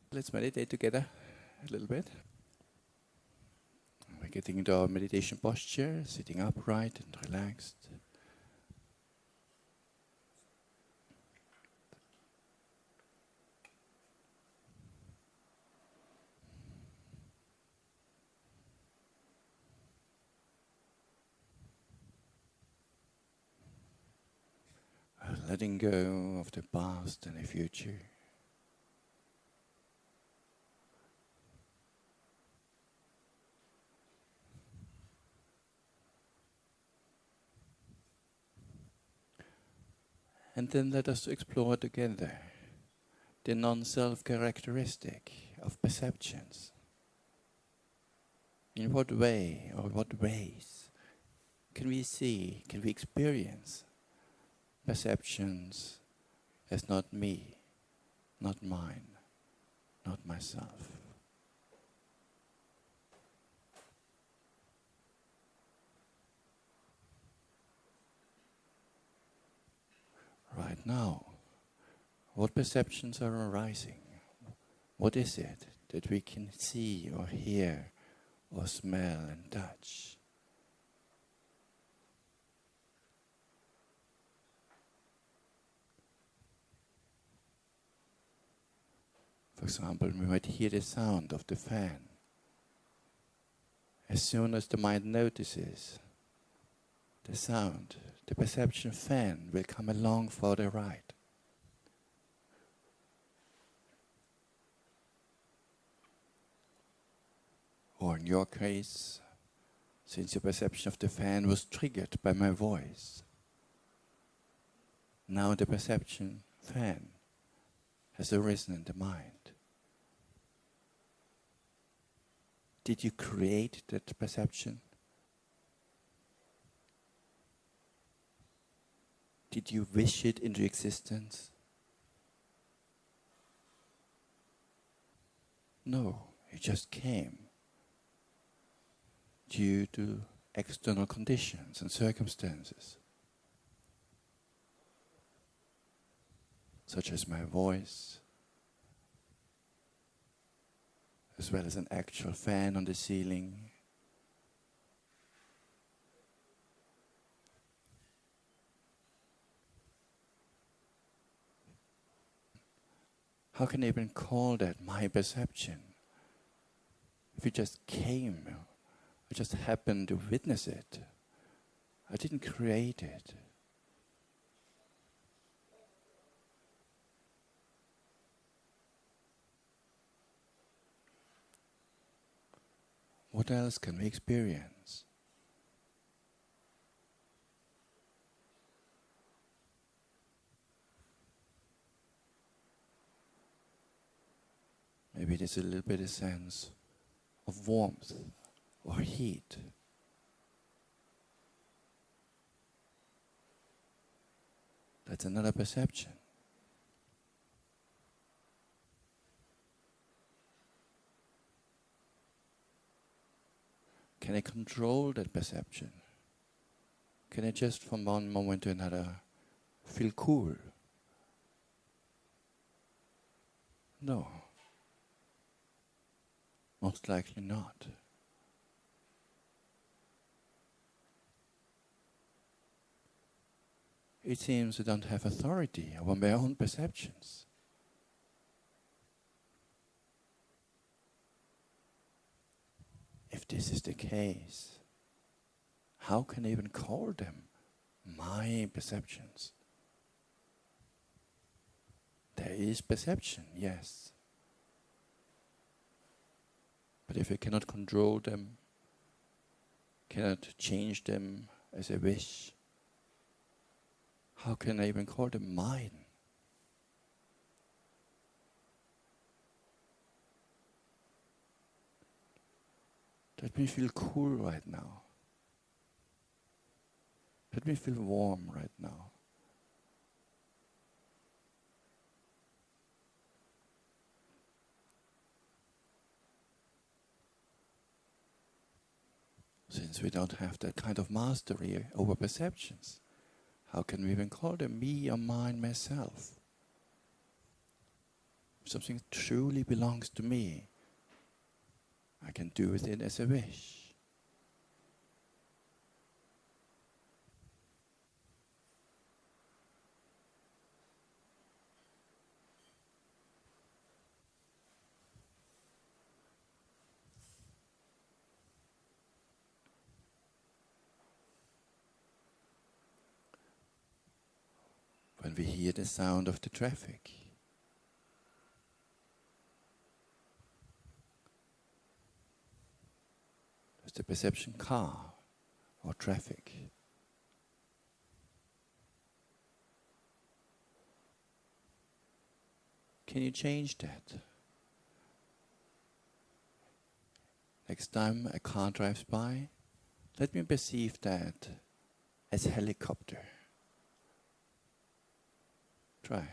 Let's meditate together a little bit. We're getting into our meditation posture, sitting upright and relaxed. Letting go of the past and the future. And then let us explore together the non-self characteristic of perceptions. In what way or what ways can we see, can we experience perceptions as not me, not mine, not myself? Right now, what perceptions are arising? What is it that we can see or hear or smell and touch? For example, we might hear the sound of the fan. As soon as the mind notices the sound, the perception fan will come along for the ride. Or in your case, since your perception of the fan was triggered by my voice, now the perception fan has arisen in the mind. Did you create that perception? Did you wish it into existence? No, it just came due to external conditions and circumstances, such as my voice, as well as an actual fan on the ceiling. How can I even call that my perception? If it just came, I just happened to witness it. I didn't create it. What else can we experience? Maybe there's a little bit of sense of warmth or heat. That's another perception. Can I control that perception? Can I just from one moment to another feel cool? No. Most likely not. It seems I don't have authority over my own perceptions. If this is the case, how can I even call them my perceptions? There is perception, yes. But if I cannot control them, cannot change them as I wish, how can I even call them mine? Let me feel cool right now. Let me feel warm right now. Since we don't have that kind of mastery over perceptions, how can we even call them me or mine, myself? If something truly belongs to me, I can do with it as I wish. When we hear the sound of the traffic, is the perception car or traffic? Can you change that? Next time a car drives by, let me perceive that as helicopter. Try.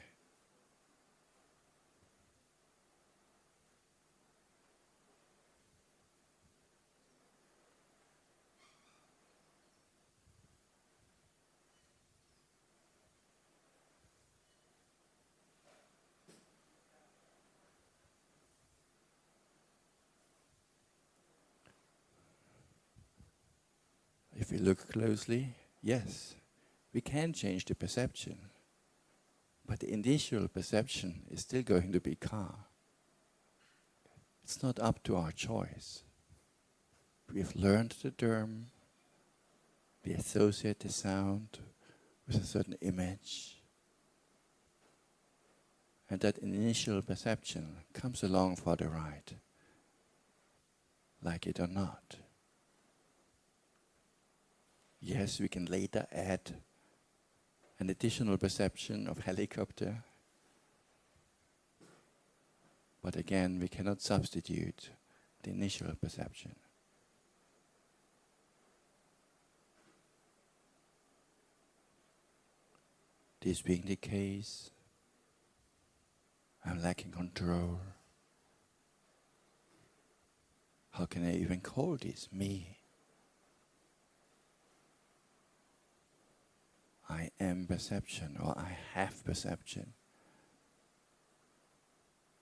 If we look closely, yes, we can change the perception. But the initial perception is still going to be car. It's not up to our choice. We've learned the term, we associate the sound with a certain image. And that initial perception comes along for the ride, like it or not. Yes, we can later add an additional perception of helicopter. But again, we cannot substitute the initial perception. This being the case, I'm lacking control. How can I even call this me? I am perception, or I have perception.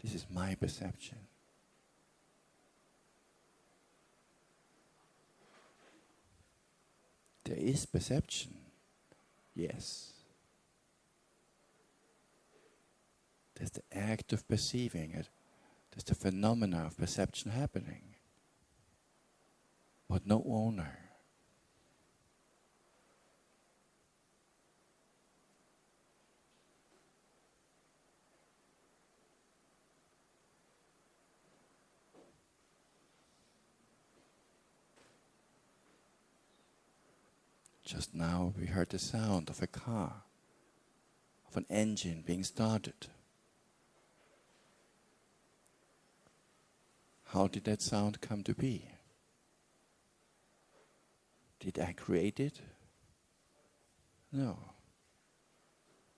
This is my perception. There is perception, yes. There's the act of perceiving it. There's the phenomena of perception happening. But no owner. Just now we heard the sound of a car, of an engine being started. How did that sound come to be? Did I create it? No.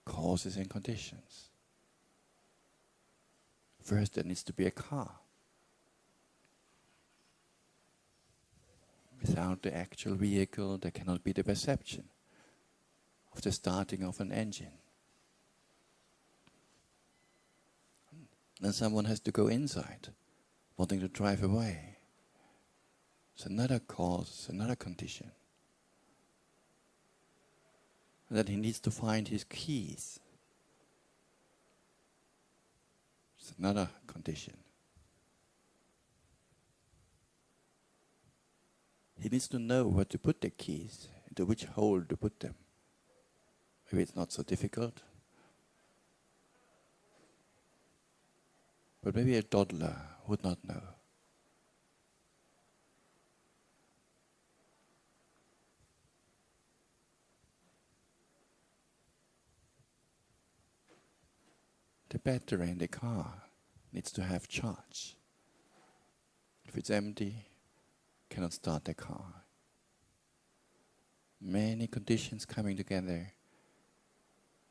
Causes and conditions. First, there needs to be a car. Without the actual vehicle, there cannot be the perception of the starting of an engine. Then someone has to go inside, wanting to drive away. It's another cause, another condition. And then he needs to find his keys. It's another condition. He needs to know where to put the keys, into which hole to put them. Maybe it's not so difficult. But maybe a toddler would not know. The battery in the car needs to have charge. If it's empty, cannot start the car. Many conditions coming together,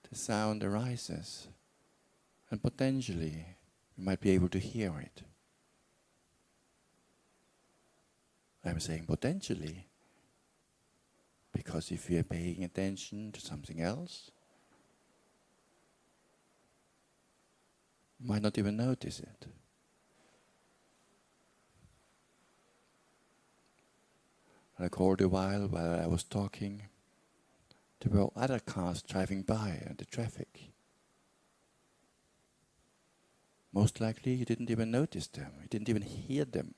the sound arises, and potentially we might be able to hear it. I'm saying potentially, because if we are paying attention to something else, You might not even notice it. Like all the while I was talking, there were other cars driving by and the traffic. Most likely you didn't even notice them, you didn't even hear them,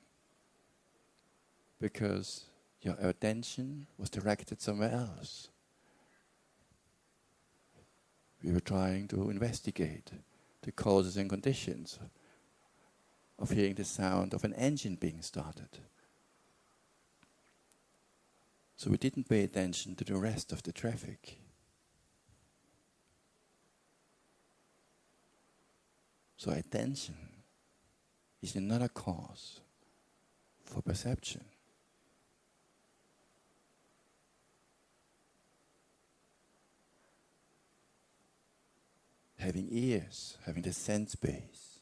because your attention was directed somewhere else. We were trying to investigate the causes and conditions of hearing the sound of an engine being started. So we didn't pay attention to the rest of the traffic. So attention is another cause for perception. Having ears, having the sense base,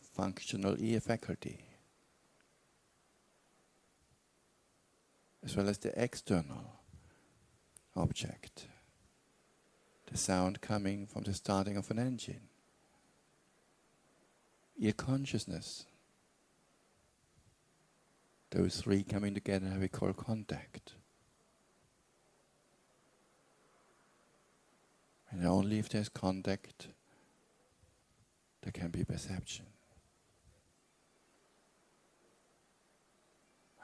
functional ear faculty, as well as the external object, the sound coming from the starting of an engine. Ear consciousness. Those three coming together we call contact. And only if there's contact, there can be perception.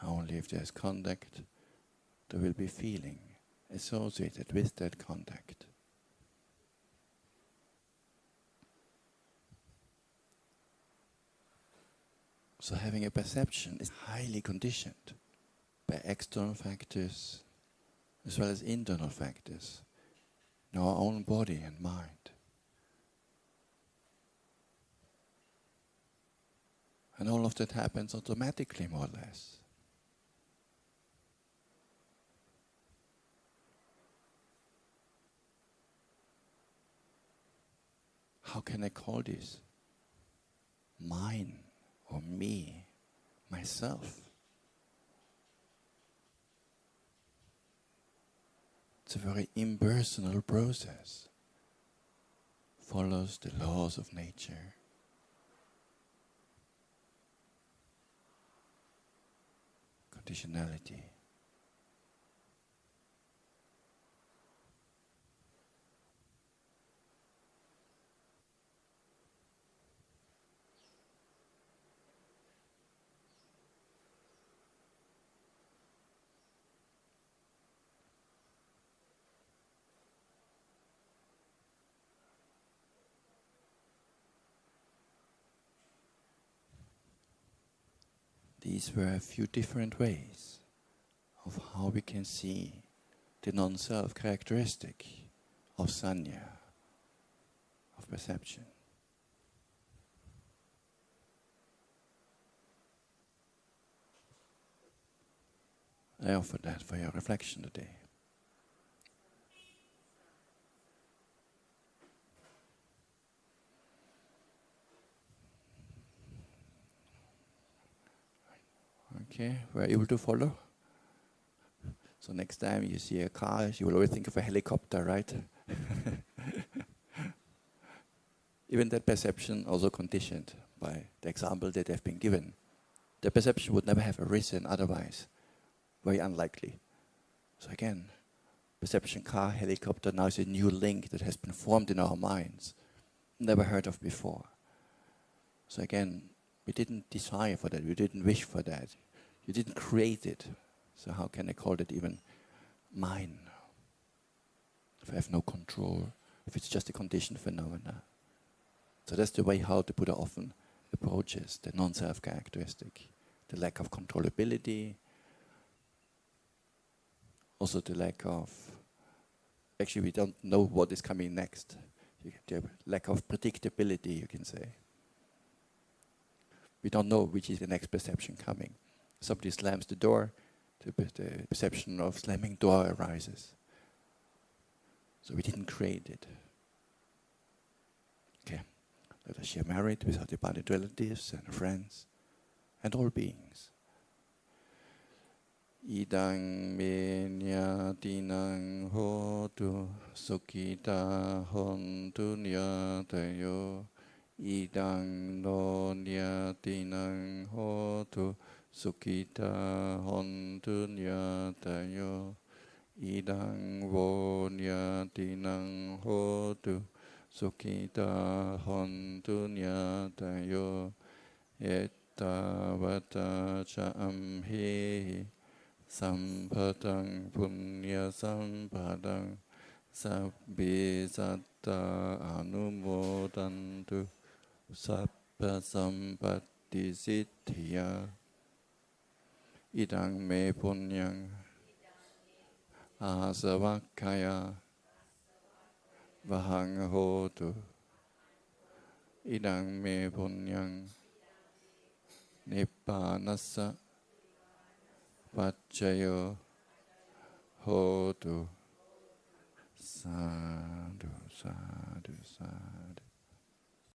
Only if there's contact, there will be feeling associated with that contact. So having a perception is highly conditioned by external factors as well as internal factors in our own body and mind. And all of that happens automatically, more or less. How can I call this mine or me, myself? It's a very impersonal process. Follows the laws of nature. Conditionality. These were a few different ways of how we can see the non-self characteristic of sanya, of perception. I offer that for your reflection today. Okay, we're able to follow? So next time you see a car, you will always think of a helicopter, right? Even that perception also conditioned by the example that have been given. The perception would never have arisen otherwise. Very unlikely. So again, perception, car, helicopter, now is a new link that has been formed in our minds. Never heard of before. So again, we didn't desire for that, we didn't wish for that. You didn't create it. So how can I call it even mine? If I have no control, if it's just a conditioned phenomena. So that's the way how the Buddha often approaches the non-self characteristic. The lack of controllability, also the lack of, actually we don't know what is coming next. The lack of predictability, you can say. We don't know which is the next perception coming. Somebody slams the door, the perception of slamming door arises. So we didn't create it. Okay, let us share merit with our departed relatives and friends and all beings. Idang me nyatinang hotu sukita hontu nyatayo. Idang no nyatinang hotu sukita hontu nyatayo. Idang vo nyatinang hotu sukita hontu nyatayo. Ettavata ca amhehi Sampatang punya sampadang sabbe satta anumodantu sabba sampatti siddhya. Idang me punyang asavakkaya vahang hotu. Idang me punyang nippanassa Paccaya hotu. Sadhu, sadhu, sadhu.